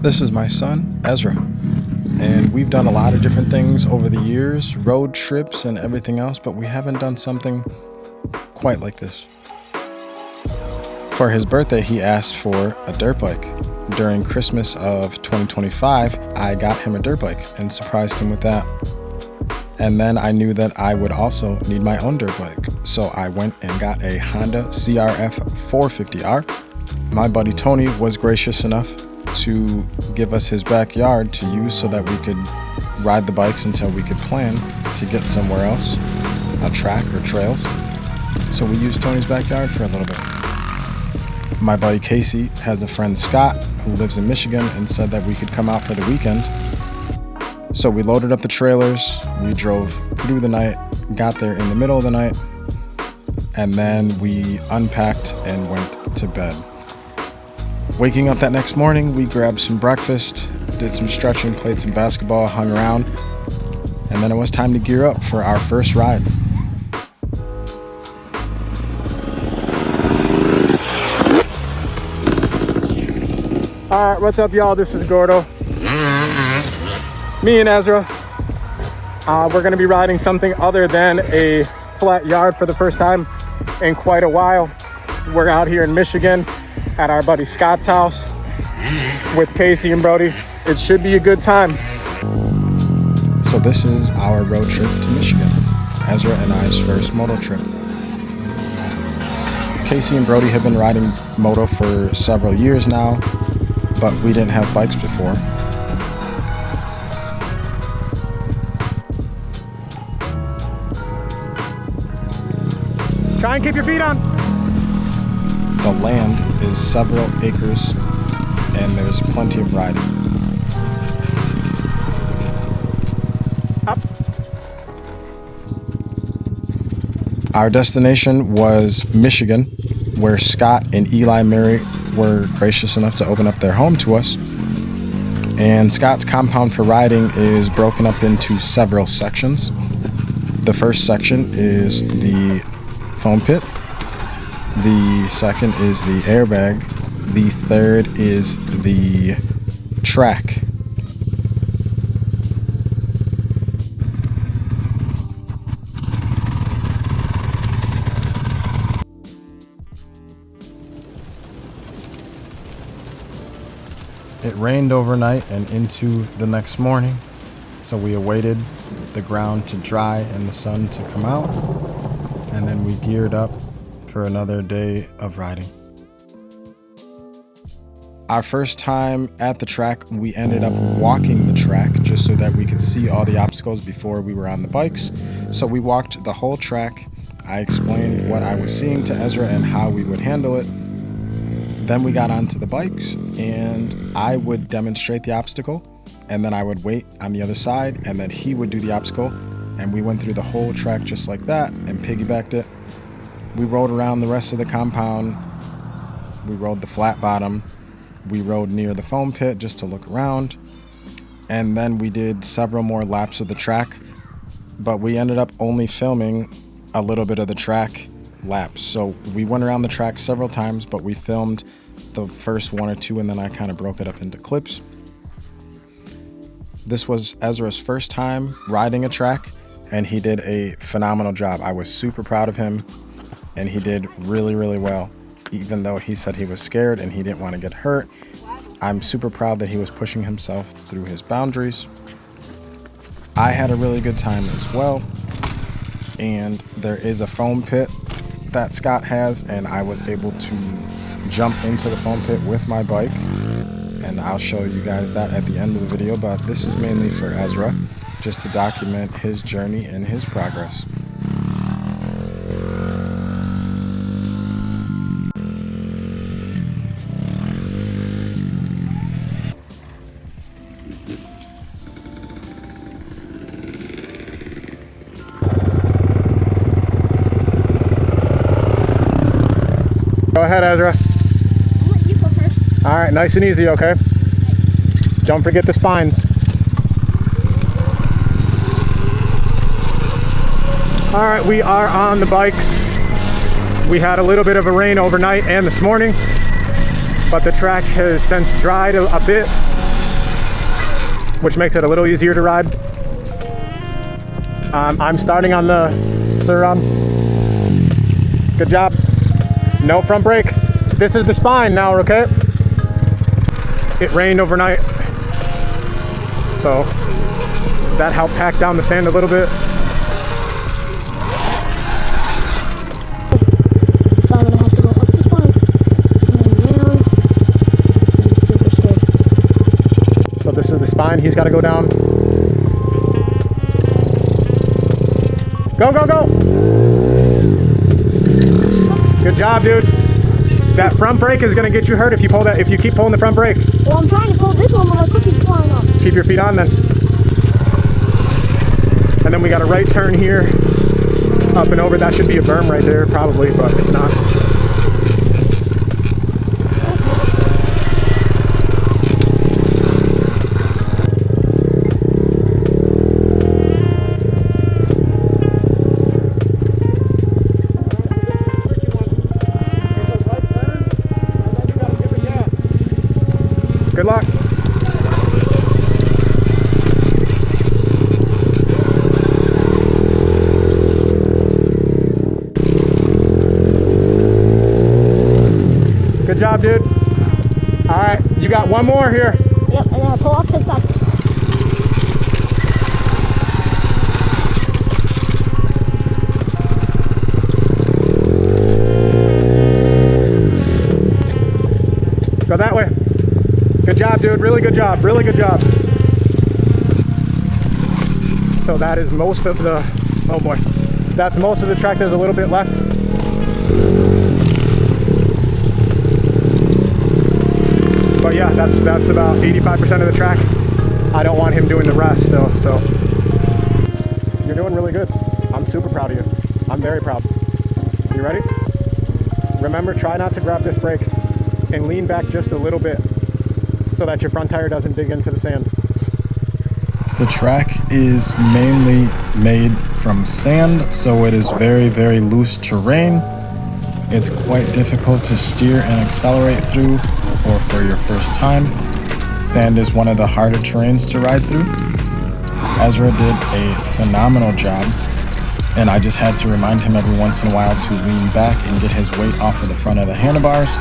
This is my son, Ezra, and we've done a lot of different things over the years, road trips and everything else, but we haven't done something quite like this. For his birthday, he asked for a dirt bike. During Christmas of 2025, I got him a dirt bike and surprised him with that. And then I knew that I would also need my own dirt bike, so I went and got a Honda CRF450R. My buddy Tony was gracious enough to give us his backyard to use so that we could ride the bikes until we could plan to get somewhere else, a track or trails. So we used Tony's backyard for a little bit. My buddy Casey has a friend Scott who lives in Michigan and said that we could come out for the weekend. So we loaded up the trailers, we drove through the night, got there in the middle of the night, and then we unpacked and went to bed. Waking up that next morning, we grabbed some breakfast, did some stretching, played some basketball, hung around, and then it was time to gear up for our first ride. All right, what's up, y'all? This is Gordo. Me and Ezra, we're gonna be riding something other than a flat yard for the first time in quite a while. We're out here in Michigan at our buddy Scott's house with Casey and Brody. It should be a good time. So this is our road trip to Michigan, Ezra and I's first moto trip. Casey and Brody have been riding moto for several years now, but we didn't have bikes before. Try and keep your feet on. The land is several acres and there's plenty of riding. Up. Our destination was Michigan, where Scott and Eli Mary were gracious enough to open up their home to us. And Scott's compound for riding is broken up into several sections. The first section is the foam pit. The second is the airbag. The third is the track. It rained overnight and into the next morning, so we awaited the ground to dry and the sun to come out, and then we geared up for another day of riding. Our first time at the track, we ended up walking the track just so that we could see all the obstacles before we were on the bikes. So we walked the whole track. I explained what I was seeing to Ezra and how we would handle it. Then we got onto the bikes and I would demonstrate the obstacle, and then I would wait on the other side, and then he would do the obstacle, and we went through the whole track just like that and piggybacked it. We rode around the rest of the compound. We rode the flat bottom. We rode near the foam pit just to look around. And then we did several more laps of the track, but we ended up only filming a little bit of the track laps. So we went around the track several times, but we filmed the first one or two, and then I kind of broke it up into clips. This was Ezra's first time riding a track, and he did a phenomenal job. I was super proud of him, and he did really, really well. Even though he said he was scared and he didn't want to get hurt, I'm super proud that he was pushing himself through his boundaries. I had a really good time as well, and there is a foam pit that Scott has, and I was able to jump into the foam pit with my bike, and I'll show you guys that at the end of the video, but this is mainly for Ezra, just to document his journey and his progress. Go ahead, Ezra. I'll let you go first. All right, nice and easy, okay? Don't forget the spines. All right, we are on the bikes. We had a little bit of a rain overnight and this morning, but the track has since dried a bit. which makes it a little easier to ride. I'm starting on the Sur-Ram. Good job. No front brake. This is the spine now, okay? It rained overnight, so that helped pack down the sand a little bit. So I'm gonna have to go up the spine and down and super straight. So this is the spine, he's gotta go down. Go, go, go! Good job, dude. That front brake is gonna get you hurt if you keep pulling the front brake. Well, I'm trying to pull this one, but my foot keeps flying off. Keep your feet on then. And then we got a right turn here, up and over. That should be a berm right there, probably, but it's not. Good luck. Good job, dude. All right, you got one more here. Yep, and then I pull off to the side. Go that way. Good job, dude. Really good job. Really good job. So that is most of the, oh boy. That's most of the track. There's a little bit left. But yeah, that's about 85% of the track. I don't want him doing the rest though, so. You're doing really good. I'm super proud of you. I'm very proud. You ready? Remember, try not to grab this brake and lean back just a little bit so that your front tire doesn't dig into the sand. The track is mainly made from sand, so it is very, very loose terrain. It's quite difficult to steer and accelerate through, or for your first time. Sand is one of the harder terrains to ride through. Ezra did a phenomenal job, and I just had to remind him every once in a while to lean back and get his weight off of the front of the handlebars.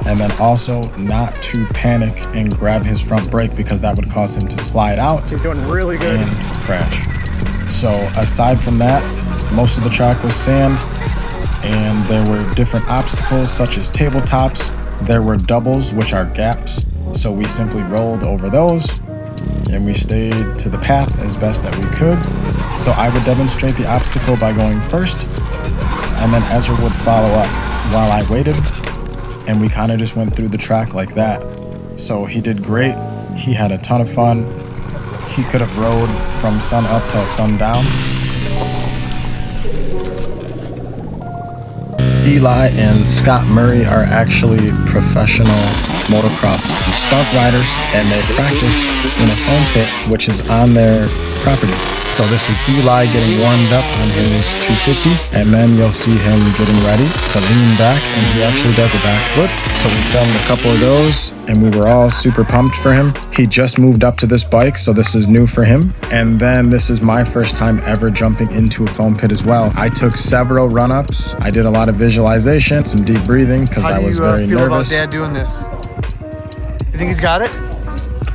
And then also not to panic and grab his front brake because that would cause him to slide out. He's doing really good. And crash. So aside from that, most of the track was sand, and there were different obstacles such as tabletops. There were doubles, which are gaps. So we simply rolled over those and we stayed to the path as best that we could. So I would demonstrate the obstacle by going first, and then Ezra would follow up while I waited. And we kind of just went through the track like that. So he did great. He had a ton of fun. He could have rode from sun up till sundown. Eli and Scott Murray are actually professional motocross and stunt riders, and they practice in a foam pit, which is on their property. So this is Eli getting warmed up on his 250, and then you'll see him getting ready to lean back, and he actually does a backflip. So we filmed a couple of those, and we were all super pumped for him. He just moved up to this bike, so this is new for him. And then this is my first time ever jumping into a foam pit as well. I took several run-ups. I did a lot of visualization, some deep breathing, because I was very nervous. How do you feel about Dad doing this? You think he's got it?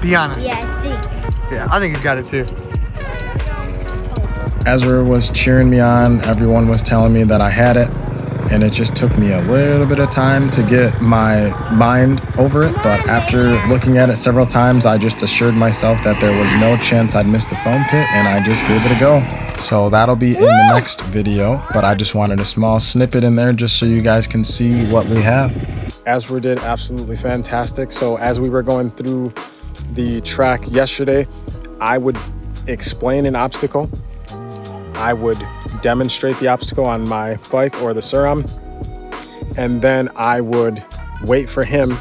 Be honest. Yeah, I think. Yeah, I think he's got it too. Ezra was cheering me on. Everyone was telling me that I had it, and it just took me a little bit of time to get my mind over it. But after looking at it several times, I just assured myself that there was no chance I'd miss the foam pit, and I just gave it a go. So that'll be in the next video, but I just wanted a small snippet in there just so you guys can see what we have. Ezra did absolutely fantastic. So as we were going through the track yesterday, I would explain an obstacle. I would demonstrate the obstacle on my bike or the Sur-Ram, and then I would wait for him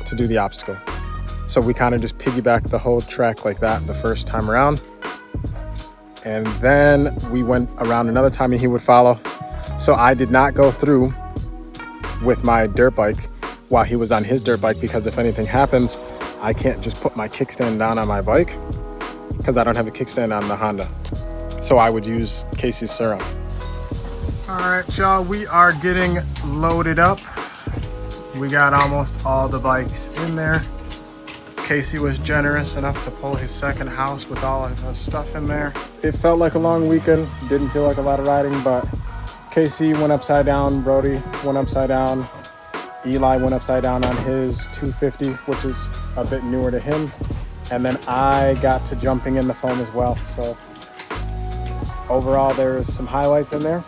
to do the obstacle. So we kind of just piggybacked the whole track like that the first time around. And then we went around another time and he would follow. So I did not go through with my dirt bike while he was on his dirt bike, because if anything happens, I can't just put my kickstand down on my bike. because I don't have a kickstand on the Honda. So I would use Casey's serum. All right, y'all, we are getting loaded up. We got almost all the bikes in there. Casey was generous enough to pull his second house with all of the stuff in there. It felt like a long weekend. Didn't feel like a lot of riding, but Casey went upside down, Brody went upside down, Eli went upside down on his 250, which is a bit newer to him. And then I got to jumping in the foam as well. So overall, there's some highlights in there.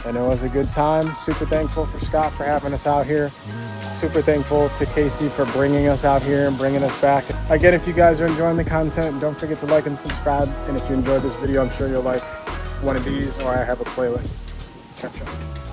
And it was a good time. Super thankful for Scott for having us out here. Super thankful to Casey for bringing us out here and bringing us back. Again, if you guys are enjoying the content, don't forget to like and subscribe. And if you enjoyed this video, I'm sure you'll like one of these, or I have a playlist. Catch up.